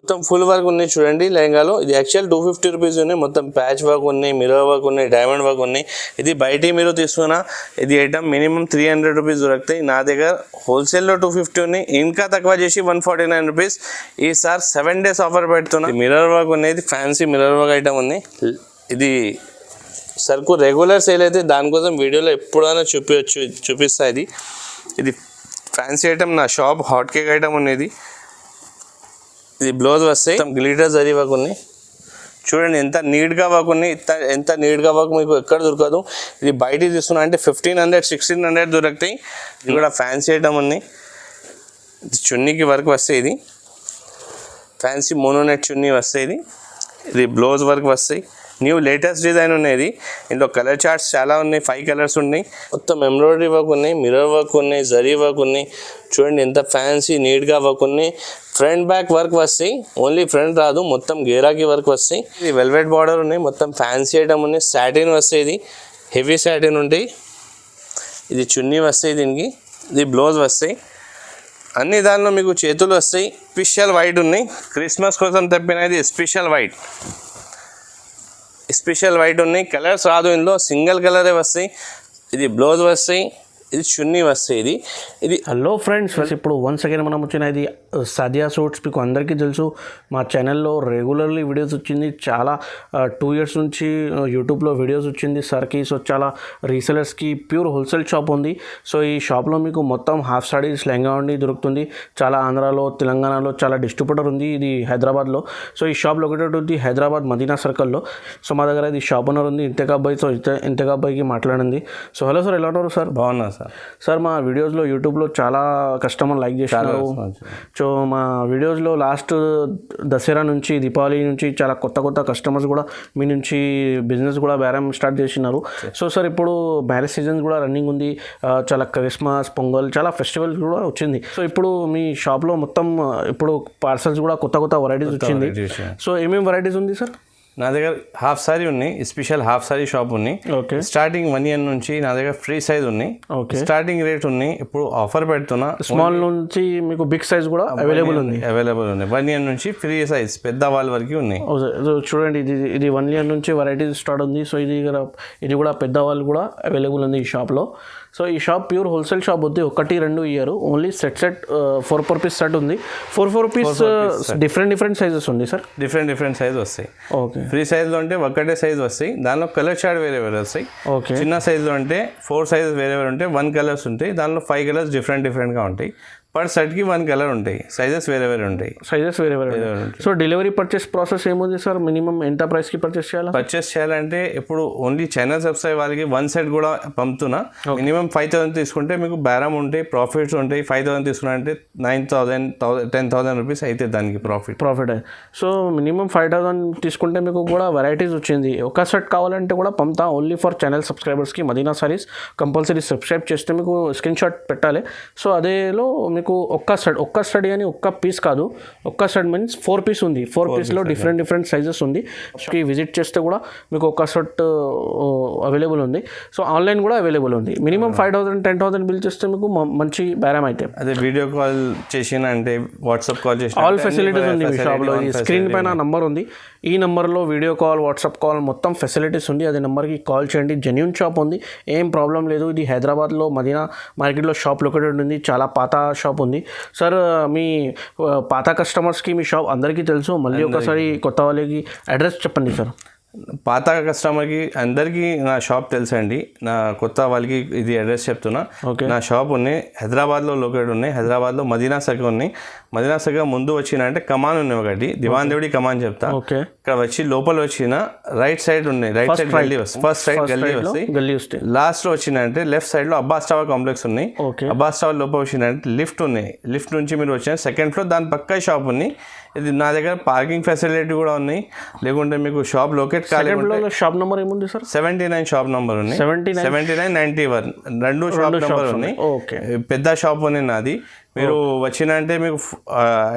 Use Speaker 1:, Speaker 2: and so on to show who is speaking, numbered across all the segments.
Speaker 1: మొత్తం full work ఉన్నాయి చూడండి లెహంగాలో. ఇది యాక్చువల్ 250 రూపీస్ ఉన్నాయి. మొత్తం ప్యాచ్ వర్క్ ఉన్నాయి, మిర్రర్ వర్క్ ఉన్నాయి, డైమండ్ వర్క్ ఉన్నాయి. ఇది బయట మీరు తీసుకున్నా ఇది ఐటమ్ మినిమం 300 రూపీస్ దొరుకుతాయి. నా దగ్గర హోల్సేల్లో 250 ఉన్నాయి, ఇంకా తక్కువ చేసి 149 రూపీస్. ఈసారి 7 days ఆఫర్ పెడుతున్నా. మిర్రర్ వర్క్ ఉన్నాయి, ఫ్యాన్సీ మిర్రర్ వర్క్ ఐటమ్ ఉంది. ఇది సరుకు రెగ్యులర్ సేల్ అయితే దానికోసం వీడియోలో ఎప్పుడైనా చూపిస్తా. ఇది ఫ్యాన్సీ ఐటమ్, నా షాప్ హాట్ కేక్ ఐటమ్ ఉన్నది. ఇది బ్లౌజ్ వస్తాయి, గ్లిటర్ జరీ వర్క్ ఉన్నాయి. చూడండి ఎంత నీట్గా వర్క్ ఉన్నాయి. ఎంత నీట్గా వర్క్ మీకు ఎక్కడ దొరకదు. ఇది బయట తీసుకున్నా అంటే 1500 1600 దొరుకుతాయి. ఇది కూడా ఫ్యాన్సీ ఐటమ్ ఉన్నాయి. ఇది చున్నీకి వర్క్ వస్తాయి. ఇది ఫ్యాన్సీ మోనోనెట్ చున్నీ వస్తాయి. ఇది బ్లౌజ్ వర్క్ వస్తాయి. న్యూ లేటెస్ట్ డిజైన్ ఉన్నాయి. ఇందులో కలర్ చార్ట్స్ చాలా ఉన్నాయి, 5 కలర్స్ ఉన్నాయి. మొత్తం ఎంబ్రాయిడరీ వర్క్ ఉన్నాయి, మిర్రర్ వర్క్ ఉన్నాయి, జరీ వర్క్ ఉన్నాయి. చూడండి ఎంత ఫ్యాన్సీ నీట్గా వర్క్ ఉన్నాయి. ఫ్రంట్ బ్యాక్ వర్క్ వస్తాయి, ఓన్లీ ఫ్రంట్ రాదు, మొత్తం గేరాకి వర్క్ వస్తాయి. ఇది వెల్వెట్ బార్డర్ ఉన్నాయి, మొత్తం ఫ్యాన్సీ ఐటమ్ ఉన్నాయి. సాటిన్ వస్తాయి, ఇది హెవీ సాటిన్ ఉంటాయి. ఇది చున్నీ వస్తాయి, దీనికి ఇది బ్లౌజ్ వస్తాయి. అన్ని దానిలో మీకు చేతులు వస్తాయి. స్పెషల్ వైట్ ఉన్నాయి, క్రిస్మస్ కోసం తప్పినది స్పెషల్ వైట్ ఉన్నాయి. కలర్స్ రాదు ఇందులో, సింగిల్ కలరే వస్తాయి. ఇది బ్లౌజ్ వస్తాయి, ఇది చున్నీ వస్తాయి. ఇది
Speaker 2: హలో ఫ్రెండ్స్, ఇప్పుడు వన్స్ అగైన్ మనం వచ్చిన ఇది సాదియా సూట్స్. మీకు అందరికీ తెలుసు, మా ఛానల్లో రెగ్యులర్లీ వీడియోస్ వచ్చింది. చాలా 2 years నుంచి యూట్యూబ్లో వీడియోస్ వచ్చింది సార్కి. సో చాలా రీసెలర్స్కి ప్యూర్ హోల్సేల్ షాప్ ఉంది. సో ఈ షాప్లో మీకు మొత్తం హాఫ్ సారీస్ లెహంగా ఉండి దొరుకుతుంది. చాలా ఆంధ్రాలో, తెలంగాణలో చాలా డిస్ట్రిబ్యూటర్ ఉంది. ఇది హైదరాబాద్లో. సో ఈ షాప్ లొకేటెడ్ ఉంది హైదరాబాద్ మదీనా సర్కిల్లో. సో మా దగ్గర ఇది షాప్ ఓనర్ ఉంది ఇంతేకాబ్ భాయ్. సో ఇంతేకాబ్ భాయ్కి మాట్లాడింది. సో హలో సార్, ఎలా ఉన్నారు సార్?
Speaker 1: బాగున్నా
Speaker 2: సార్ మా వీడియోస్లో యూట్యూబ్లో చాలా కస్టమర్ లైక్ చేస్తున్నారు. సో మా వీడియోస్లో లాస్ట్ దసరా నుంచి దీపావళి నుంచి చాలా కొత్త కస్టమర్స్ కూడా మీ నుంచి బిజినెస్ కూడా బేరం స్టార్ట్ చేసినారు. సో సార్ ఇప్పుడు మ్యారేజ్ సీజన్స్ కూడా రన్నింగ్ ఉంది. చాలా క్రిస్మస్, పొంగల్, చాలా ఫెస్టివల్స్ కూడా వచ్చింది. సో ఇప్పుడు మీ షాప్లో మొత్తం ఇప్పుడు పార్సల్స్ కూడా కొత్త వెరైటీస్ వచ్చింది. సో ఏమేమి వెరైటీస్ ఉంది సార్?
Speaker 1: నా దగ్గర హాఫ్ సారీ ఉన్నాయి, స్పెషల్ హాఫ్ సారీ షాప్ ఉన్నాయి.
Speaker 2: ఓకే.
Speaker 1: స్టార్టింగ్ 1 year నుంచి నా దగ్గర ఫ్రీ సైజ్ ఉన్నాయి.
Speaker 2: ఓకే.
Speaker 1: స్టార్టింగ్ రేట్ ఉన్నాయి. ఇప్పుడు ఆఫర్ పెడుతున్నా.
Speaker 2: స్మాల్ నుంచి మీకు బిగ్ సైజ్ కూడా అవైలబుల్ ఉంది.
Speaker 1: 1 year నుంచి ఫ్రీ సైజ్ పెద్ద వాళ్ళ వరకు ఉన్నాయి.
Speaker 2: చూడండి ఇది 1 year నుంచి వెరైటీస్ స్టార్ట్ ఉంది. సో ఇది కూడా పెద్ద వాళ్ళు కూడా అవైలబుల్ ఉంది ఈ షాప్లో. సో ఈ షాప్ ప్యూర్ హోల్సేల్ షాప్ ఉంది. 1 2 year only set 4 piece set ఉంది. 4 పీస్ డిఫరెంట్ సైజెస్ ఉంది సార్.
Speaker 1: డిఫరెంట్ సైజ్ వస్తాయి.
Speaker 2: ఓకే.
Speaker 1: ఫ్రీ సైజ్లో అంటే ఒకటే సైజ్ వస్తాయి. దానిలో కలర్ చార్ట్ వేరే వస్తాయి.
Speaker 2: ఓకే.
Speaker 1: చిన్న సైజ్లో అంటే 4 సైజెస్ వేరే ఉంటాయి. 1 కలర్స్ ఉంటాయి. దానిలో 5 కలర్స్ డిఫరెంట్గా ఉంటాయి. పర్ సెట్కి 1 కలర్ ఉంటాయి. సైజెస్ వేరే ఉంటాయి. సో డెలివరీ పర్చేస్ ప్రాసెస్ ఏముంది సార్? మినిమం ఎంత ప్రైస్కి పర్చేస్ చేయాలంటే ఇప్పుడు ఓన్లీ చైనా సబ్స్క్రైబ్ వాళ్ళకి 1 సెట్ కూడా పంపుతున్నా. మినిమం 5000 తీసుకుంటే మీకు బేరం ఉంటాయి, ప్రాఫిట్స్ ఉంటాయి. 5000 తీసుకున్నా అంటే 9000 10,000 రూపీస్ అయితే దానికి ప్రాఫిట్.
Speaker 2: సో మినిమం 5000 తీసుకుంటే మీకు కూడా వెరైటీస్ వచ్చింది. ఒక సెట్ కావాలంటే కూడా పంపుతా. ఓన్లీ ఫర్ ఛానల్ సబ్స్క్రైబర్స్కి మదీనా సారీస్ కంపల్సరీ సబ్స్క్రైబ్ చేస్తే మీకు స్క్రీన్ షాట్ పెట్టాలి. సో అదేలో మీకు ఒక్క స్టడీ అని ఒక్క పీస్ కాదు, ఒక్క సెట్ మీన్స్ 4 పీస్ ఉంది. 4 పీస్లో డిఫరెంట్ సైజెస్ ఉంది. విజిట్ చేస్తే కూడా మీకు ఒక్క సెట్ అవైలబుల్ ఉంది. సో ఆన్లైన్ కూడా అవైలబుల్ ఉంది. మినిమం 5000 10,000 బిల్ చేస్తే మీకు మంచి బేరం అయితే.
Speaker 1: అదే వీడియో కాల్ చేసిన అంటే వాట్సాప్ కాల్ చేసిన
Speaker 2: ఆల్ ఫెసిలిటీస్ ఉంది మీ షాప్లో. స్క్రీన్ పైన నంబర్ ఉంది. ఈ నెంబర్లో వీడియో కాల్, వాట్సాప్ కాల్ మొత్తం ఫెసిలిటీస్ ఉంది. అది నెంబర్కి కాల్ చేయండి. జెన్యూన్ షాప్ ఉంది, ఏం ప్రాబ్లం లేదు. ఇది హైదరాబాద్లో మదీనా మార్కెట్లో షాప్ లొకేటెడ్ ఉంది. చాలా పాత షాప్ ఉంది సార్. మీ పాత కస్టమర్స్కి మీ షాప్ అందరికీ తెలుసు. మళ్ళీ ఒకసారి కొత్త వాళ్ళకి అడ్రస్ చెప్పండి సార్.
Speaker 1: పాత కస్టమర్కి అందరికీ నా షాప్ తెలుసండి. నా కొత్త వాళ్ళకి ఇది అడ్రస్ చెప్తున్నా. నా షాప్ ఉన్నాయి హైదరాబాద్లో లొకేట్ ఉన్నాయి. హైదరాబాద్లో మదీనా సర్కిల్ ఉన్నాయి. మదీనా సర్కిల్ ముందు వచ్చిన అంటే కమాన్ ఉన్నాయి, ఒకటి దివాన్ దేవుడి కమాన్ చెప్తా. ఇక్కడ వచ్చి లోపల వచ్చిన రైట్ సైడ్ ఉన్నాయి. రైట్ సైడ్ గల్లీ వస్తుంది. ఫస్ట్ సైడ్ గల్లీ వస్తాయి. లాస్ట్ లో వచ్చిందంటే లెఫ్ట్ సైడ్ లో అబ్బాస్ టవర్ కాంప్లెక్స్ ఉన్నాయి. అబ్బాస్ టవర్ లోపల వచ్చిందంటే లిఫ్ట్ ఉన్నాయి. లిఫ్ట్ నుంచి మీరు వచ్చిన 2nd floor దాని పక్క షాప్ ఉంది. ఇది నా దగ్గర పార్కింగ్ ఫెసిలిటీ కూడా ఉన్నాయి. లేకుంటే మీకు షాప్ లొకేట్ కాలేదు.
Speaker 2: షాప్ నెంబర్ ఏముంది సార్?
Speaker 1: 79 షాప్ నెంబర్ ఉన్నాయి. 79 91 2 షాప్ నెంబర్ ఉన్నాయి. పెద్ద షాప్ ఉన్నాయి నాది. మీరు వచ్చినంటే మీకు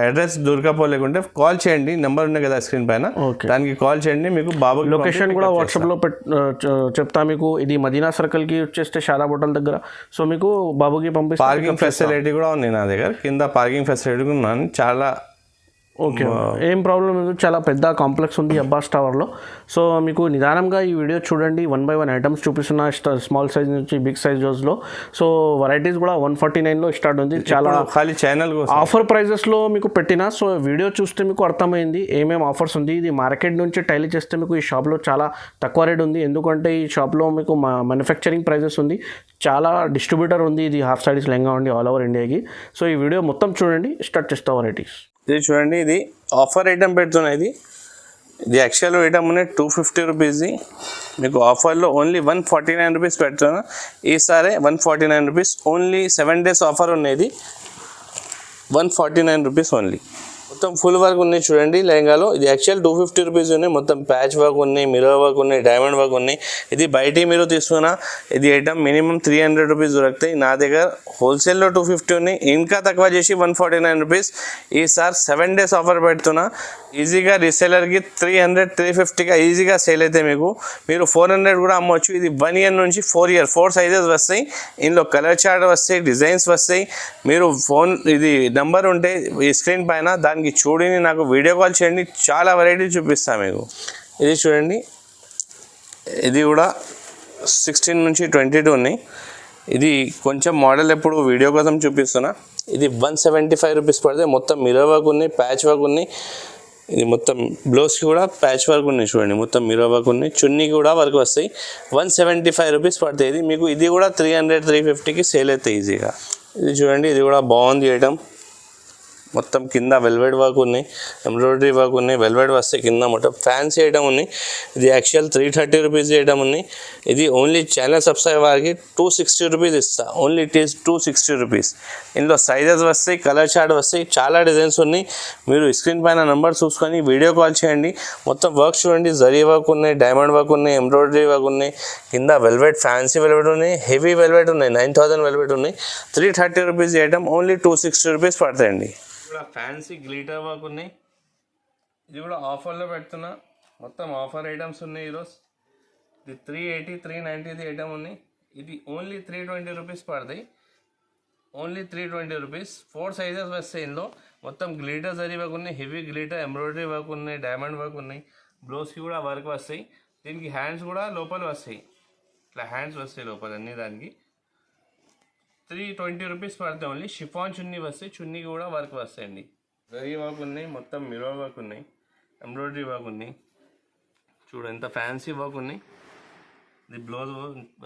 Speaker 1: అడ్రస్ దొరకపోలేకుంటే కాల్ చేయండి. నెంబర్ ఉంది కదా స్క్రీన్ పైన, దానికి కాల్ చేయండి. మీకు బాబు
Speaker 2: లొకేషన్ కూడా వాట్సాప్లో చెప్తా మీకు. ఇది మదీనా సర్కిల్కి వచ్చేస్తే షాలా హోటల్ దగ్గర. సో మీకు బాబుకి పంపిస్తే
Speaker 1: పార్కింగ్ ఫెసిలిటీ కూడా ఉంది నా దగ్గర. కింద పార్కింగ్ ఫెసిలిటీ కూడా ఉన్నాను. చాలా
Speaker 2: ఓకే, ఏం ప్రాబ్లం లేదు, చాలా పెద్ద కాంప్లెక్స్ ఉంది అబ్బాస్ టవర్లో. సో మీకు నిదానంగా ఈ వీడియో చూడండి, 1 by 1 ఐటమ్స్ చూపిస్తున్నా, స్మాల్ సైజ్ నుంచి బిగ్ సైజ్ రోజులో. సో వెరైటీస్ కూడా 149లో స్టార్ట్ ఉంది. చాలా
Speaker 1: ఖాళీ ఛానల్
Speaker 2: ఆఫర్ ప్రైజెస్లో మీకు పెట్టిన. సో వీడియో చూస్తే మీకు అర్థమైంది ఏమేమి ఆఫర్స్ ఉంది. ఇది మార్కెట్ నుంచి టైలీ చేస్తే మీకు ఈ షాప్లో చాలా తక్కువ రేట్ ఉంది, ఎందుకంటే ఈ షాప్లో మీకు మ్యానుఫ్యాక్చరింగ్ ప్రైజెస్ ఉంది, చాలా డిస్ట్రిబ్యూటర్ ఉంది. ఇది హాఫ్ సారీస్ లెంగా ఉంది ఆల్ ఓవర్ ఇండియాకి. సో ఈ వీడియో మొత్తం చూడండి, స్టార్ట్ చేస్తా వెరైటీస్.
Speaker 1: ఇది చూడండి, ఇది ఆఫర్ ఐటమ్ పెడుతున్నా. ఇది యాక్చువల్ ఐటమ్ ఉన్నాయి 250 రూపీస్ది, మీకు ఆఫర్లో ఓన్లీ 149 రూపీస్ పెడుతున్నా. ఈసారి 149 రూపీస్ ఓన్లీ, 7 days ఆఫర్ ఉన్నది. 149 రూపీస్ ఓన్లీ. మొత్తం ఫుల్ వర్క్ ఉన్నాయి చూడండి లెహంగాలో. ఇది యాక్చువల్ 250 రూపీస్ ఉన్నాయి. మొత్తం ప్యాచ్ వర్క్ ఉన్నాయి, మిర్రర్ వర్క్ ఉన్నాయి, డైమండ్ వర్క్ ఉన్నాయి. ఇది బయట మీరు తీసుకున్నా ఇది ఐటమ్ మినిమం 300 రూపీస్ దొరుకుతాయి. నా దగ్గర హోల్సేల్లో 250 ఉన్నాయి, ఇంకా తక్కువ చేసి 149 రూపీస్. ఈసారి 7 days ఆఫర్ పెడుతున్నా. ఈజీగా రీసేలర్కి 300-350గా ఈజీగా సేల్ అయితే మీకు మీరు 400 కూడా అమ్మవచ్చు. ఇది 1 year నుంచి 4 year 4 సైజెస్ వస్తాయి. ఇందులో కలర్ చార్ట్ వస్తాయి, డిజైన్స్ వస్తాయి. మీరు ఫోన్ ఇది నెంబర్ ఉంటే ఈ స్క్రీన్ పైన దానికి చూడండి, నాకు వీడియో కాల్ చేయండి, చాలా వెరైటీ చూపిస్తాను మీకు. ఇది చూడండి, ఇది కూడా 16 నుంచి 22 ఉన్నాయి. ఇది కొంచెం మోడల్ ఎప్పుడు వీడియో కోసం చూపిస్తున్నా. ఇది 175 రూపీస్ పడితే మొత్తం మిర్రర్ వర్క్ ఉన్నాయి, ప్యాచ్ వర్క్ ఉన్నాయి. ఇది మొత్తం బ్లౌజ్కి కూడా ప్యాచ్ వర్క్ ఉన్నాయి చూడండి, మొత్తం మిర్రర్ వర్క్ ఉన్నాయి. చున్నీకి కూడా వర్క్ వస్తాయి. 175 రూపీస్ పడుతుంది. ఇది మీకు ఇది కూడా 300-350కి సేల్ అవుతాయి ఈజీగా. ఇది చూడండి, ఇది కూడా బాగుంది ఐటమ్. మొత్తం కింద వెల్వెట్ వర్క్ ఉన్నాయి, ఎంబ్రాయిడరీ వర్క్ ఉన్నాయి, వెల్వెట్ వస్తే కింద మొత్తం ఫ్యాన్సీ ఐటమ్ ఉన్నాయి. ఇది యాక్చువల్ 330 రూపీస్ ఐటమ్ ఉన్నాయి. ఇది ఓన్లీ ఛానల్ సబ్స్క్రైబ్ వారికి 260 రూపీస్ ఇస్తా. Only it is 260 rupees. ఇందులో సైజెస్ వస్తాయి, కలర్ చార్ట్ వస్తాయి, చాలా డిజైన్స్ ఉన్నాయి. మీరు స్క్రీన్ పైన నెంబర్ చూసుకొని వీడియో కాల్ చేయండి. మొత్తం వర్క్ చూడండి, జరీ వర్క్ ఉన్నాయి, డైమండ్ వర్క్ ఉన్నాయి, ఎంబ్రాయిడరీ వర్క్ ఉన్నాయి, కింద వెల్వెట్ ఫ్యాన్సీ వెల్వెట్ ఉన్నాయి, హెవీ వెల్వెట్ ఉన్నాయి, 9000 వెల్వెట్ ఉన్నాయి. 330 రూపీస్ ఐటమ్ ఓన్లీ 260 రూపీస్ పడతాయండి. కూడా ఫ్యాన్సీ గ్లిటర్ వర్క్ ఉన్నాయి. ఇది కూడా ఆఫర్లో పెడుతున్నా. మొత్తం ఆఫర్ ఐటమ్స్ ఉన్నాయి ఈరోజు. ఇది 380-390 ఐటమ్ ఉన్నాయి. ఇది ఓన్లీ 320 రూపీస్ పడతాయి. Only 320 rupees. 4 సైజెస్ వస్తాయి ఇందులో. మొత్తం గ్లిటర్ జరీ వర్క్ ఉన్నాయి, హెవీ గ్లిటర్ ఎంబ్రాయిడరీ వర్క్ ఉన్నాయి, డైమండ్ వర్క్ ఉన్నాయి. బ్లౌజ్కి కూడా వర్క్ వస్తాయి. దీనికి హ్యాండ్స్ కూడా లోపల వస్తాయి, ఇట్లా హ్యాండ్స్ వస్తాయి లోపల అన్ని. దానికి 320 రూపీస్ పడతాయి ఓన్లీ. షిఫాన్ చున్నీ వస్తాయి, చున్నీకి కూడా వర్క్ వస్తాయండి. జరీ వర్క్ ఉన్నాయి, మొత్తం మిర్రర్ వర్క్ ఉన్నాయి, ఎంబ్రాయిడరీ వర్క్ ఉన్నాయి. చూడు ఎంత ఫ్యాన్సీ వర్క్ ఉన్నాయి. ఇది బ్లౌజ్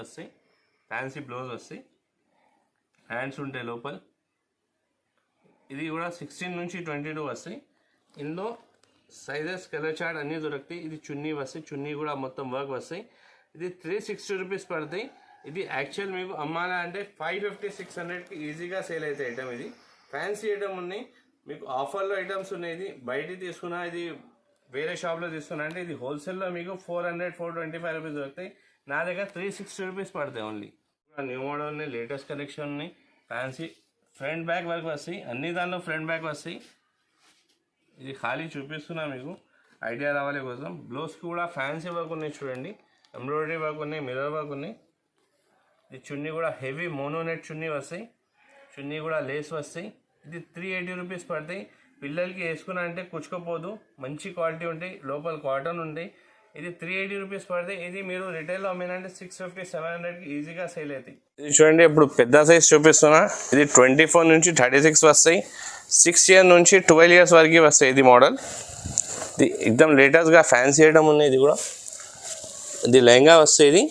Speaker 1: వస్తాయి, ఫ్యాన్సీ బ్లౌజ్ వస్తాయి, హ్యాండ్స్ ఉంటాయి లోపల. ఇది కూడా 16 నుంచి 22 వస్తాయి. ఇందులో సైజెస్, కలర్ చార్ట్ అన్నీ దొరుకుతాయి. ఇది చున్నీ వస్తాయి, చున్నీ కూడా మొత్తం వర్క్ వస్తాయి. ఇది 360 రూపీస్ పడతాయి. ఇది యాక్చువల్ మీకు అమ్మాలా అంటే 550-600కి ఈజీగా సేల్ అవుతాయి ఐటమ్. ఇది ఫ్యాన్సీ ఐటమ్ ఉన్నాయి, మీకు ఆఫర్లో ఐటమ్స్ ఉన్నాయి. ఇది బయట తీసుకున్నా, ఇది వేరే షాప్లో తీసుకున్నా అంటే ఇది హోల్సేల్లో మీకు 400-425 రూపీస్ దొరుకుతాయి. నా దగ్గర 360 రూపీస్ పడతాయి ఓన్లీ. న్యూ మోడల్ ఉన్నాయి, లేటెస్ట్ కలెక్షన్ ఉన్నాయి, ఫ్యాన్సీ ఫ్రంట్ బ్యాక్ వర్క్ వస్తాయి. అన్ని దానిలో ఫ్రంట్ బ్యాక్ వస్తాయి. ఇది ఖాళీ చూపిస్తున్నా మీకు ఐడియా రావాలి కోసం. బ్లౌజ్కి కూడా ఫ్యాన్సీ వర్క్ ఉన్నాయి చూడండి, ఎంబ్రాయిడరీ వర్క్ ఉన్నాయి, మిర్రర్ వర్క్ ఉన్నాయి. ఇది చున్నీ కూడా హెవీ మోనోనెట్ చున్నీ వస్తాయి, చున్నీ కూడా లేస్ వస్తాయి. ఇది 380 రూపీస్ పడతాయి. పిల్లలకి వేసుకున్నా అంటే కుచ్చుకోపోదు, మంచి క్వాలిటీ ఉంటాయి, లోపల కాటన్ ఉంటాయి. ఇది 380 రూపీస్ పడతాయి. ఇది మీరు రిటైల్లో అమ్మినంటే 650-700కి ఈజీగా సేల్ అవుతాయి. ఇది చూడండి, ఇప్పుడు పెద్ద సైజ్ చూపిస్తున్నా. ఇది 24 నుంచి 36 వస్తాయి. 6 years నుంచి 12 years వరకు వస్తాయి. ఇది మోడల్, ఇది ఎక్దమ్ లేటెస్ట్గా ఫ్యాన్సీ ఐటమ్ ఉన్నాయి. ఇది కూడా ఇది లెహంగా వస్తాయి. ఇది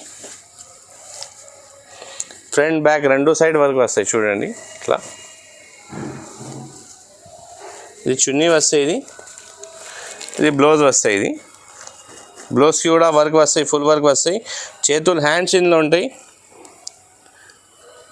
Speaker 1: ఫ్రంట్ బ్యాక్ రెండు సైడ్ వరకు వస్తాయి చూడండి ఇట్లా. ఇది చున్నీ వస్తాయి. ఇది బ్లౌజ్ వస్తాయి. ఇది బ్లౌజ్కి కూడా వర్క్ వస్తాయి, ఫుల్ వర్క్ వస్తాయి. చేతులు హ్యాండ్స్ ఇందులో ఉంటాయి.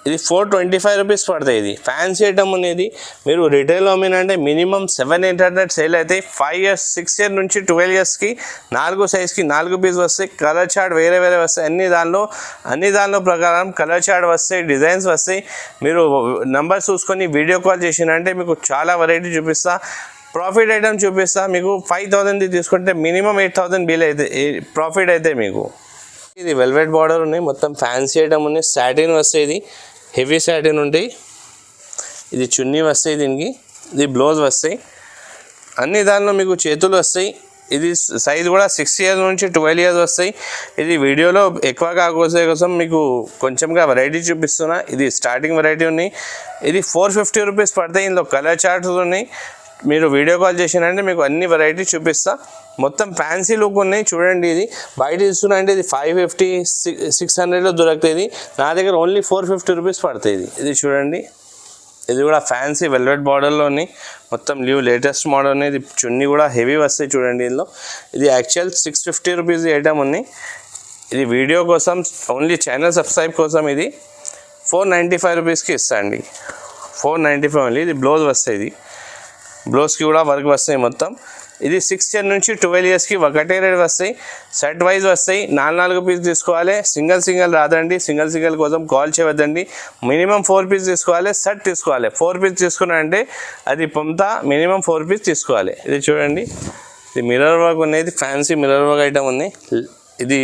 Speaker 1: ఇది 425 రూపీస్ పడతాయి. ఇది ఫ్యాన్సీ ఐటమ్ అనేది మీరు రిటైల్లో అమ్మినంటే మినిమం 700-800 సేల్ అవుతాయి. 5 years 6 years నుంచి 12 yearsకి 4 సైజ్కి 4 పీస్ వస్తాయి. కలర్ చార్ట్ వేరే వేరే వస్తాయి. అన్ని దానిలో ప్రకారం కలర్ చార్ట్ వస్తాయి, డిజైన్స్ వస్తాయి. మీరు నెంబర్ చూసుకొని వీడియో కాల్ చేసినంటే మీకు చాలా వెరైటీ చూపిస్తా. ప్రాఫిట్ ఐటమ్ చూపిస్తా. మీకు 5000 తీసుకుంటే మినిమం 8000 బిల్ అయితే ప్రాఫిట్ అయితే మీకు. ఇది వెల్వెట్ బార్డర్ ఉన్నాయి, మొత్తం ఫ్యాన్సీ ఐటమ్ ఉన్నాయి. సాటిన్ వస్తాయి, ఇది హెవీ సాటిన్ ఉంటాయి. ఇది చున్నీ వస్తాయి దీనికి. ఇది బ్లౌజ్ వస్తాయి. అన్ని దానిలో మీకు చేతులు వస్తాయి. ఇది సైజ్ కూడా 6 ఇయర్స్ నుంచి 12 ఇయర్స్ వస్తాయి. ఇది వీడియోలో ఎక్కువ కాకోసే కోసం మీకు కొంచెంగా వెరైటీ చూపిస్తున్నా. ఇది స్టార్టింగ్ వెరైటీ ఉన్నాయి. ఇది 450 రూపీస్ పడతాయి. ఇందులో కలర్ చార్ట్స్ ఉన్నాయి. మీరు వీడియో కాల్ చేసినంటే మీకు అన్ని వెరైటీ చూపిస్తా. మొత్తం ఫ్యాన్సీ లుక్ ఉన్నాయి చూడండి. ఇది బయట ఇస్తున్నా అంటే ఇది 550 600లో దొరుకుతుంది. నా దగ్గర ఓన్లీ 450 రూపీస్ పడుతుంది. ఇది చూడండి. ఇది కూడా ఫ్యాన్సీ వెల్వెట్ బార్డర్లో ఉన్నాయి. మొత్తం న్యూ లేటెస్ట్ మోడల్ ఉన్నాయి. ఇది చున్నీ కూడా హెవీ వస్తాయి చూడండి. ఇందులో ఇది యాక్చువల్ 650 రూపీస్ ఐటమ్ ఉన్నాయి. ఇది వీడియో కోసం ఓన్లీ ఛానల్ సబ్స్క్రైబ్ కోసం ఇది 495 రూపీస్కి ఇస్తా అండి. 495 ఓన్లీ. ఇది బ్లౌజ్ వస్తాయి. ఇది బ్లౌజ్కి కూడా వర్క్ వస్తాయి మొత్తం. ఇది 6 ఇయర్ నుంచి 12 ఇయర్స్కి ఒకటే రేట్ వస్తాయి. సెట్ వైజ్ వస్తాయి. 4 పీస్ తీసుకోవాలి. సింగిల్ రాదండి. సింగిల్ కోసం కాల్ చేయవద్దండి. మినిమం 4 పీస్ తీసుకోవాలి. సెట్ తీసుకోవాలి. 4 పీస్ తీసుకున్నారంటే అది పొంత మినిమం 4 పీస్ తీసుకోవాలి. ఇది చూడండి. ఇది మిర్రర్ వర్క్ ఉన్నది. ఫ్యాన్సీ మిర్రర్ వర్క్ ఐటమ్ ఉంది. ఇది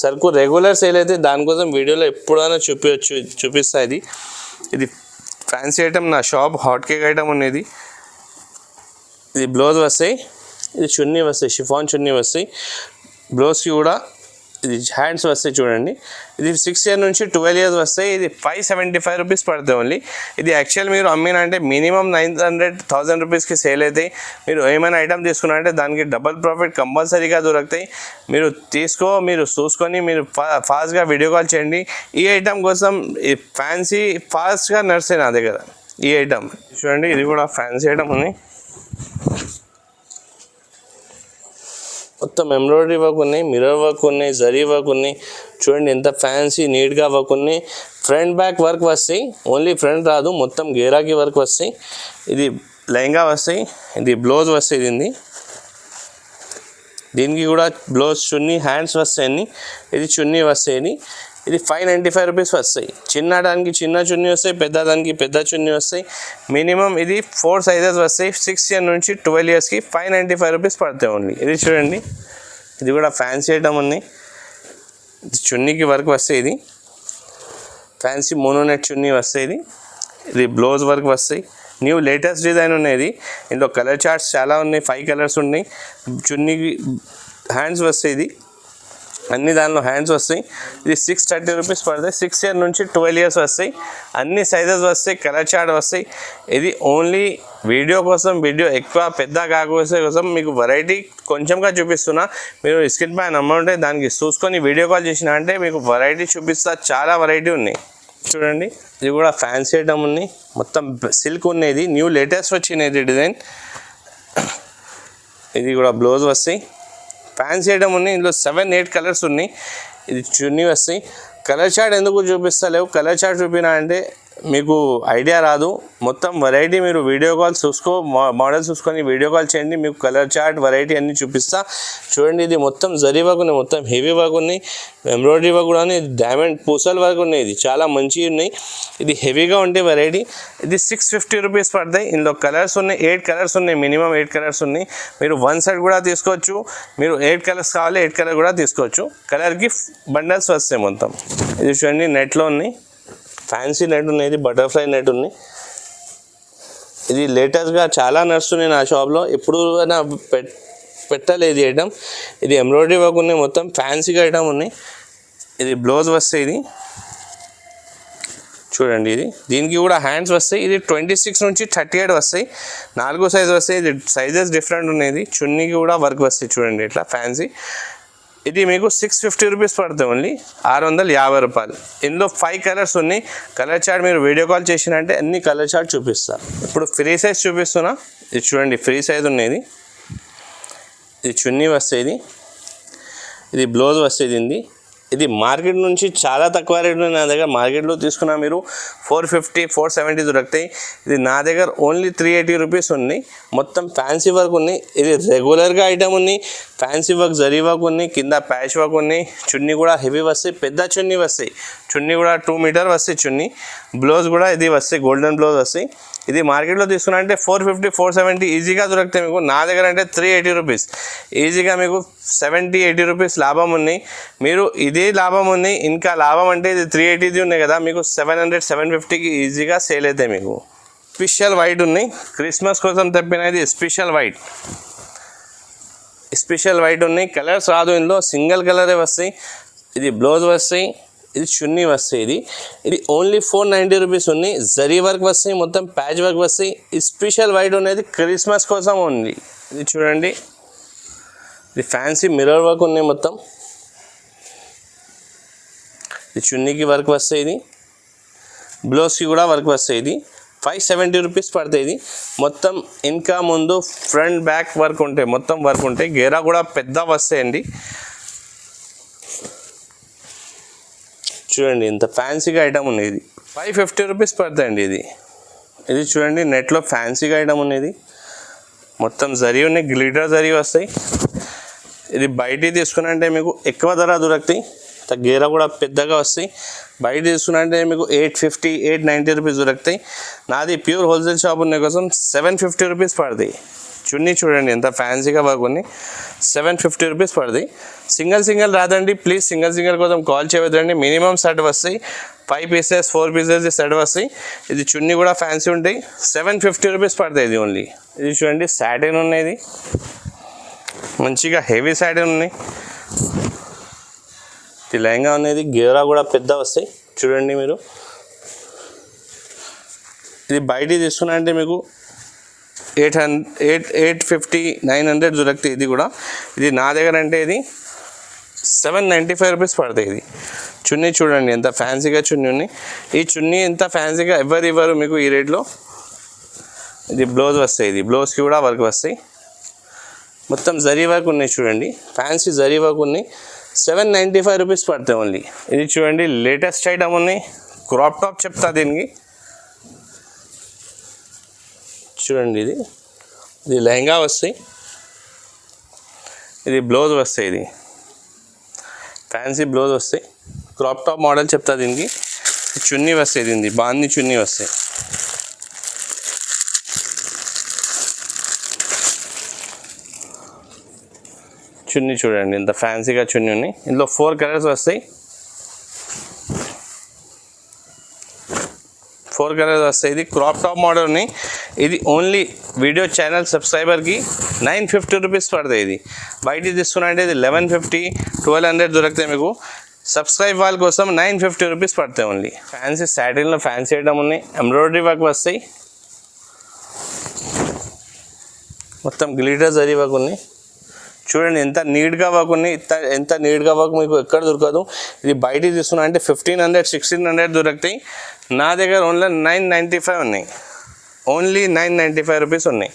Speaker 1: సరుకు రెగ్యులర్ సేల్ అయితే దానికోసం వీడియోలో ఎప్పుడైనా చూపిస్తా. ఇది ఫ్యాన్సీ ఐటమ్. నా షాప్ హాట్ కేక్ ఐటమ్ ఉన్నది. ఇది బ్లౌజ్ వస్తాయి. ఇది చున్నీ వస్తాయి. షిఫాన్ చున్నీ వస్తాయి. బ్లౌజ్కి కూడా ఇది హ్యాండ్స్ వస్తాయి చూడండి. ఇది 6 ఇయర్ నుంచి 12 ఇయర్స్ వస్తాయి. ఇది 575 రూపీస్ పడుతుంది ఓన్లీ. ఇది యాక్చువల్ మీరు అమ్మినంటే మినిమం 900-1000 రూపీస్కి సేల్ అవుతాయి. మీరు ఏమైనా ఐటమ్ తీసుకున్నారంటే దానికి డబల్ ప్రాఫిట్ కంపల్సరీగా దొరుకుతాయి. మీరు చూసుకొని మీరు ఫాస్ట్గా వీడియో కాల్ చేయండి. ఈ ఐటమ్ కోసం ఈ ఫ్యాన్సీ ఫాస్ట్గా నడుస్తాయి నా దగ్గర. ఈ ఐటమ్ చూడండి. ఇది కూడా ఫ్యాన్సీ ఐటమ్ ఉంది. మొత్తం ఎంబ్రాయిడరీ వర్క్ ఉన్నాయి. మిర్రర్ వర్క్ ఉన్నాయి. జరీ వర్క్ ఉన్నాయి. చూడండి ఎంత ఫ్యాన్సీ నీట్గా వర్క్ ఉన్నాయి. ఫ్రంట్ బ్యాక్ వర్క్ వస్తాయి. ఓన్లీ ఫ్రంట్ రాదు, మొత్తం గేరాకి వర్క్ వస్తాయి. ఇది లెహంగా వస్తాయి. ఇది బ్లౌజ్ వస్తాయి. దీనికి కూడా బ్లౌజ్ చున్నీ హ్యాండ్స్ వస్తాయి. ఇది చున్నీ వస్తాయి. ఇది 595 రూపీస్ వస్తాయి. చిన్నదానికి చిన్న చున్నీ వస్తాయి. పెద్దదానికి పెద్ద చున్నీ వస్తాయి. మినిమం ఇది 4 సైజెస్ వస్తాయి. 6 ఇయర్ నుంచి 12 ఇయర్స్కి 595 రూపీస్ పడతాయి ఓన్లీ. ఇది చూడండి. ఇది కూడా ఫ్యాన్సీ ఐటమ్ ఉంది. ఇది చున్నీకి వర్క్ వస్తాయి. ఇది ఫ్యాన్సీ మోనోనెట్ చున్నీ వస్తాయి. ఇది బ్లౌజ్ వర్క్ వస్తాయి. న్యూ లేటెస్ట్ డిజైన్ ఉన్నాయి. ఇందులో కలర్ చార్ట్స్ చాలా ఉన్నాయి. 5 కలర్స్ ఉన్నాయి. చున్నీకి హ్యాండ్స్ వస్తాయి. అన్ని దానిలో హ్యాండ్స్ వస్తాయి. ఇది 630 రూపీస్ పడతాయి. 6 ఇయర్ నుంచి 12 ఇయర్స్ వస్తాయి. అన్ని సైజెస్ వస్తాయి. కలర్ చార్ట్ వస్తాయి. ఇది ఓన్లీ వీడియో కోసం. వీడియో ఎక్కువ పెద్ద కాకపోతే కోసం మీకు వెరైటీ కొంచెంగా చూపిస్తున్నా. మీరు స్క్రీన్ పైన నెంబర్ ఉంటే దానికి చూసుకొని వీడియో కాల్ చేసినా అంటే మీకు వెరైటీ చూపిస్తా. చాలా వెరైటీ ఉన్నాయి చూడండి. ఇది కూడా ఫ్యాన్సీ ఐటమ్ ఉంది. మొత్తం సిల్క్ ఉన్నది. న్యూ లేటెస్ట్ వచ్చినది డిజైన్. ఇది కూడా బ్లౌజ్ వస్తాయి. ఫ్యాన్సీ ఐటమ్ ఉన్నాయి. ఇందులో 7-8 కలర్స్ ఉన్నాయి. ఇది చున్నీ వస్తాయి. కలర్ చార్ట్ ఎందుకు చూపిస్తలేవు? కలర్ చార్ట్ చూపినా అంటే మీకు ఐడియా రాదు. మొత్తం వెరైటీ మీరు వీడియో కాల్ మోడల్ చూసుకొని వీడియో కాల్ చేయండి. మీకు కలర్ చార్ట్ వెరైటీ అన్నీ చూపిస్తా. చూడండి. ఇది మొత్తం జరీ వర్క్ ఉన్నాయి. మొత్తం హెవీ వర్క్ ఉన్నాయి. ఎంబ్రాయిడరీ వర్క్ కూడా ఉన్నాయి. డైమండ్ పూసల్ వర్క్ ఉన్నాయి. ఇది చాలా మంచిగా ఉన్నాయి. ఇది హెవీగా ఉంటే వెరైటీ. ఇది 650 రూపీస్ పడతాయి. ఇందులో కలర్స్ ఉన్నాయి. 8 కలర్స్ ఉన్నాయి. మినిమం 8 కలర్స్ ఉన్నాయి. మీరు 1 సెట్ కూడా తీసుకోవచ్చు. మీరు 8 కలర్స్ కావాలి 8 కలర్ కూడా తీసుకోవచ్చు. కలర్కి బండల్స్ వస్తాయి మొత్తం. ఇది చూడండి. నెట్లో ఉన్నాయి. ఫ్యాన్సీ నెట్ ఉన్నది. బటర్ఫ్లై నెట్ ఉంది. ఇది లేటెస్ట్గా చాలా నడుస్తున్నాయి నా షాప్లో. ఎప్పుడు పెట్టలేదు ఐటమ్. ఇది ఎంబ్రాయిడరీ వర్క్ ఉన్నాయి. మొత్తం ఫ్యాన్సీగా ఐటమ్ ఉన్నాయి. ఇది బ్లౌజ్ వస్తాయి. ఇది చూడండి. ఇది దీనికి కూడా హ్యాండ్స్ వస్తాయి. ఇది 26 నుంచి 38 వస్తాయి. 4 సైజ్ వస్తాయి. ఇది సైజెస్ డిఫరెంట్ ఉన్నాయి. చున్నీకి కూడా వర్క్ వస్తాయి. చూడండి ఇట్లా ఫ్యాన్సీ. ఇది మీకు 650 రూపీస్ పడుతుంది ఓన్లీ. 650 రూపాయలు. ఇందులో 5 కలర్స్ ఉన్నాయి. కలర్ చార్ట్ మీరు వీడియో కాల్ చేసినంటే అన్ని కలర్ చార్ట్ చూపిస్తా. ఇప్పుడు ఫ్రీ సైజ్ చూపిస్తున్నా. ఇది చూడండి. ఫ్రీ సైజ్ ఉన్నది. ఇది చున్నీ వస్తాయి. ఇది బ్లౌజ్ వస్తుంది. ఇది మార్కెట్ నుంచి చాలా తక్కువ రేట్ ఉంది నా దగ్గర. మార్కెట్లో తీసుకున్నా మీరు 450-470 దొరుకుతాయి. ఇది నా దగ్గర ఓన్లీ 380 రూపీస్ ఉంది. మొత్తం ఫ్యాన్సీ వర్క్ ఉంది. ఇది రెగ్యులర్గా ఐటమ్ ఉంది. ఫ్యాన్సీ వర్క్ జరీ వర్క్ ఉంది. కింద ప్యాచ్ వర్క్ ఉంది. చున్నీ కూడా హెవీ వస్తాయి. పెద్ద చున్నీ వస్తాయి. చున్నీ కూడా 2 మీటర్ వస్తాయి చున్నీ. బ్లౌజ్ కూడా ఇది వస్తాయి. గోల్డెన్ బ్లౌజ్ వస్తాయి. ఇది మార్కెట్లో తీసుకున్నా అంటే 450-470 ఈజీగా దొరుకుతాయి మీకు. నా దగ్గర అంటే 380 రూపీస్. ఈజీగా మీకు 70-80 రూపీస్ లాభం ఉన్నాయి. మీరు ఇదే లాభం ఉంది. ఇంకా లాభం అంటే ఇది 380 ఉన్నాయి కదా, మీకు 700-750కి ఈజీగా సేల్ అవుతాయి మీకు. స్పెషల్ వైట్ ఉన్నాయి, క్రిస్మస్ కోసం తెప్పినది స్పెషల్ వైట్. స్పెషల్ వైట్ ఉన్నాయి, కలర్స్ రాదు ఇందులో, సింగిల్ కలరే వస్తాయి. ఇది బ్లౌజ్ వస్తాయి, ఇది చున్నీ వస్తాయి. ఇది ఓన్లీ 490 రూపీస్ ఉన్నాయి. జరీ వర్క్ వస్తాయి, మొత్తం ప్యాచ్ వర్క్ వస్తాయి. ఈ స్పెషల్ వైట్ అనేది క్రిస్మస్ కోసం ఉంది. ఇది చూడండి, ఇది ఫ్యాన్సీ మిర్రర్ వర్క్ ఉన్నాయి మొత్తం. ఇది చున్నీకి వర్క్ వస్తాయి, ఇది బ్లౌజ్కి కూడా వర్క్ వస్తాయి. ఇది 570 రూపీస్ పడుతుంది. ఇది మొత్తం ఇంకా ముందు ఫ్రంట్ బ్యాక్ వర్క్ ఉంటాయి, మొత్తం వర్క్ ఉంటాయి. గేరా కూడా పెద్ద వస్తాయండి. చూడండి ఇంత ఫ్యాన్సీగా ఐటమ్ ఉంది. ఇది 550 రూపీస్ పడుతుందండి. ఇది చూడండి నెట్లో ఫ్యాన్సీగా ఐటమ్ ఉన్నది. మొత్తం జరీ ఉన్నాయి, గ్లిటర్ జరీ వస్తాయి. ఇది బయట తీసుకున్నంటే మీకు ఎక్కువ ధర దొరుకుతాయి, గేరా కూడా పెద్దగా వస్తాయి. బయట తీసుకున్నంటే మీకు 850 890 రూపీస్ దొరుకుతాయి. నాది ప్యూర్ హోల్సేల్ షాప్ ఉన్న కోసం 750 రూపీస్ పడుతుంది. చున్నీ చూడండి ఎంత ఫ్యాన్సీగా వర్క్ ఉంది, 750 రూపీస్ పడుతుంది. సింగిల్ రాదండి ప్లీజ్, సింగిల్ కోసం కాల్ చేయవద్దండి. మినిమం సెట్ వస్తాయి, 5 పీసెస్ 4 పీసెస్ సెట్ వస్తాయి. ఇది చున్నీ కూడా ఫ్యాన్సీ ఉంటాయి, 750 రూపీస్ పడుతుంది ఇది ఓన్లీ. ఇది చూడండి సాటిన్ ఉన్నాయి, మంచిగా హెవీ సాటిన్ ఉన్నాయి. ఇది లెహంగా అనేది, గేరా కూడా పెద్ద వస్తాయి. చూడండి మీరు, ఇది బయట తీసుకున్నారంటే మీకు 850 900 దొరుకుతాయి. ఇది కూడా, ఇది నా దగ్గర అంటే ఇది 795 రూపీస్ పడుతుంది. ఇది చున్నీ చూడండి ఎంత ఫ్యాన్సీగా చున్నీ ఉన్నాయి. ఈ చున్నీ ఎంత ఫ్యాన్సీగా ఎవరు ఇవ్వరు మీకు ఈ రేట్లో. ఇది బ్లౌజ్ వస్తాయి, ఇది బ్లౌజ్కి కూడా వర్క్ వస్తాయి. మొత్తం జరీ వర్క్ ఉన్నాయి చూడండి, ఫ్యాన్సీ జరీ వర్క్ ఉన్నాయి. 795 రూపీస్ పడుతుంది ఓన్లీ. ఇది చూడండి లేటెస్ట్ ఐటమ్ ఉన్నాయి, క్రాప్ టాప్ చెప్తా దీనికి. చూడండి ఇది లెహంగా వస్తాయి, ఇది బ్లౌజ్ వస్తాయి. ఇది ఫ్యాన్సీ బ్లౌజ్ వస్తాయి, క్రాప్ టాప్ మోడల్ చెప్తా దీనికి. చున్నీ వస్తాయి, దీనికి బాంది చున్నీ వస్తాయి. చున్నీ చూడండి ఇంత ఫ్యాన్సీగా చున్నీ ఉన్నాయి. ఇందులో 4 కలర్స్ వస్తాయి, 4 కలర్స్ వస్తాయి. ఇది క్రాప్ టాప్ మోడల్ ఉన్నాయి. ఇది ఓన్లీ వీడియో ఛానల్ సబ్స్క్రైబర్కి 950 రూపీస్ పడుతుంది. ఇది బయట తీసుకున్నట్టే ఇది 1150 1200 దొరుకుతాయి మీకు. సబ్స్క్రైబ్ వాళ్ళ కోసం 950 రూపీస్ పడతాయి ఓన్లీ. ఫ్యాన్సీ సాటిన్లో ఫ్యాన్సీ ఐటమ్ ఉన్నాయి, ఎంబ్రాయిడరీ వర్క్ వస్తాయి, మొత్తం గ్లిటర్ జరీ వర్క్ ఉన్నాయి. చూడండి ఎంత నీట్గా వర్క్ ఉన్నాయి, ఎంత నీట్గా వర్క్ మీకు ఎక్కడ దొరకదు. ఇది బయట తీసుకున్నా అంటే 1500 1600 దొరుకుతాయి. నా దగ్గర ఓన్లీ 995 ఉన్నాయి, ఓన్లీ 995 రూపీస్ ఉన్నాయి.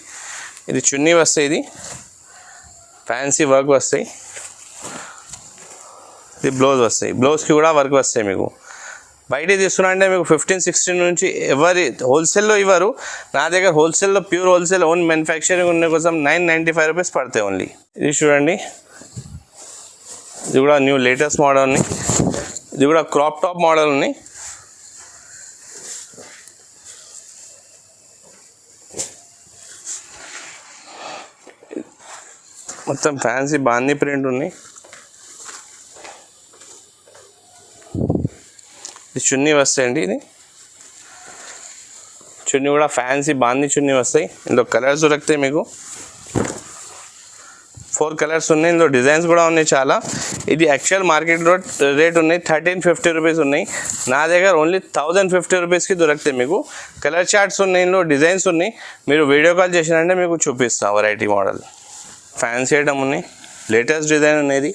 Speaker 1: ఇది చున్నీ వస్తాయి, ఇది ఫ్యాన్సీ వర్క్ వస్తాయి. ఇది బ్లౌజ్ వస్తాయి, బ్లౌజ్కి కూడా వర్క్ వస్తాయి మీకు. బయట తీసుకున్నా అంటే మీకు 15-16 నుంచి ఎవరి హోల్సేల్లో ఇవ్వరు. నా దగ్గర హోల్సేల్లో ప్యూర్ హోల్సేల్ ఓన్ మ్యానుఫ్యాక్చరింగ్ ఉన్న కోసం 995 రూపీస్ పడతాయి ఓన్లీ. ఇది చూడండి, ఇది కూడా న్యూ లేటెస్ట్ మోడల్ ఉన్నాయి. ఇది కూడా క్రాప్ టాప్ మోడల్ ఉన్నాయి. మొత్తం ఫ్యాన్సీ బాందీ ప్రింట్ ఉన్నాయి. ఇది చున్నీ వస్తాయండి, ఇది చున్నీ కూడా ఫ్యాన్సీ బాందీ చున్నీ వస్తాయి. ఇందులో కలర్స్ దొరుకుతాయి మీకు, 4 కలర్స్ ఉన్నాయి. ఇందులో డిజైన్స్ కూడా ఉన్నాయి చాలా. ఇది యాక్చువల్ మార్కెట్ రేట్ ఉన్నాయి 1350 రూపీస్ ఉన్నాయి. నా దగ్గర ఓన్లీ 1050 రూపీస్కి దొరుకుతాయి మీకు. కలర్ చార్ట్స్ ఉన్నాయి, ఇందులో డిజైన్స్ ఉన్నాయి. మీరు వీడియో కాల్ చేసినంటే మీకు చూపిస్తాను వెరైటీ మోడల్. ఫ్యాన్సీ ఐటమ్ ఉన్నాయి, లేటెస్ట్ డిజైన్ ఉన్నది.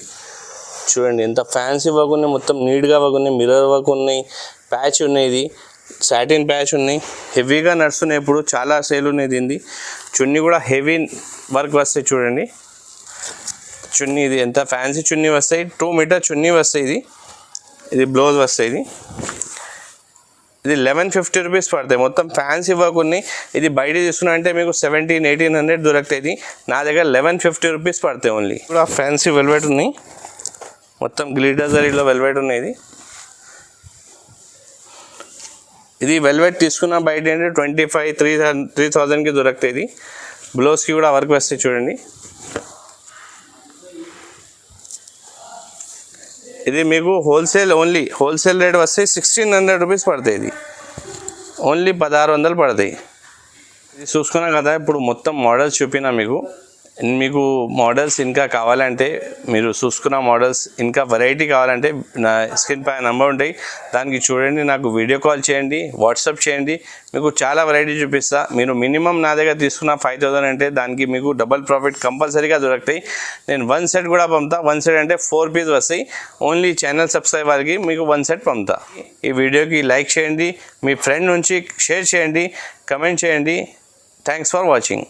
Speaker 1: చూడండి ఎంత ఫ్యాన్సీ వర్క్ ఉన్నాయి, మొత్తం నీట్గా వర్క్ ఉన్నాయి, మిర్రర్ వర్క్ ఉన్నాయి, ప్యాచ్ ఉన్నాయి, ఇది సాటిన్ ప్యాచ్ ఉన్నాయి. హెవీగా నడుస్తున్నాయి, ఇప్పుడు చాలా సేల్ ఉన్నాయి దీనిది. చున్నీ కూడా హెవీ వర్క్ వస్తాయి చూడండి. చున్నీ ఇది ఎంత ఫ్యాన్సీ చున్నీ వస్తాయి, 2 మీటర్ చున్నీ వస్తాయి. ఇది బ్లౌజ్ వస్తాయి. ఇది 1150 రూపీస్ పడతాయి. మొత్తం ఫ్యాన్సీ వర్క్ ఉన్నాయి. ఇది బయట తీసుకున్నా అంటే మీకు 1700-1800 దొరుకుతాయి. నా దగ్గర 1150 రూపీస్ పడతాయి ఓన్లీ. కూడా ఫ్యాన్సీ వెల్వెట్ ఉన్నాయి, మొత్తం గ్లిటర్ జరీలో వెల్వెట్ ఉన్నాయి. ఇది వెల్వెట్ తీసుకున్న బయట అంటే 25-3000కి దొరుకుతాయి. ఇది బ్లౌజ్కి కూడా వర్క్ వస్తాయి చూడండి. ఇది మీకు హోల్సేల్ హోల్సేల్ రేట్ వస్తాయి 1600 రూపీస్ పడతాయి. ఇది ఓన్లీ 1600 పడతాయి. ఇది చూసుకున్నా కదా, ఇప్పుడు మొత్తం మోడల్స్ చూపినా మీకు మోడల్స్ ఇంకా కావాలంటే, మీరు చూసుకున్న మోడల్స్ ఇంకా వెరైటీ కావాలంటే నా స్క్రీన్ పై నెంబర్ ఉంటాయి, దానికి చూడండి, నాకు వీడియో కాల్ చేయండి, వాట్సాప్ చేయండి, మీకు చాలా వెరైటీ చూపిస్తా. మీరు మినిమం నా దగ్గర తీసుకున్న 5,000 అంటే దానికి మీకు డబల్ ప్రాఫిట్ కంపల్సరీగా దొరుకుతాయి. నేను 1 సెట్ కూడా పంపుతా. 1 సెట్ అంటే 4 పీస్ వస్తాయి. ఓన్లీ ఛానల్ సబ్స్క్రైబ్ వారికి మీకు 1 సెట్ పంపుతా. ఈ వీడియోకి లైక్ చేయండి, మీ ఫ్రెండ్ నుంచి షేర్ చేయండి, కమెంట్ చేయండి. Thanks for watching.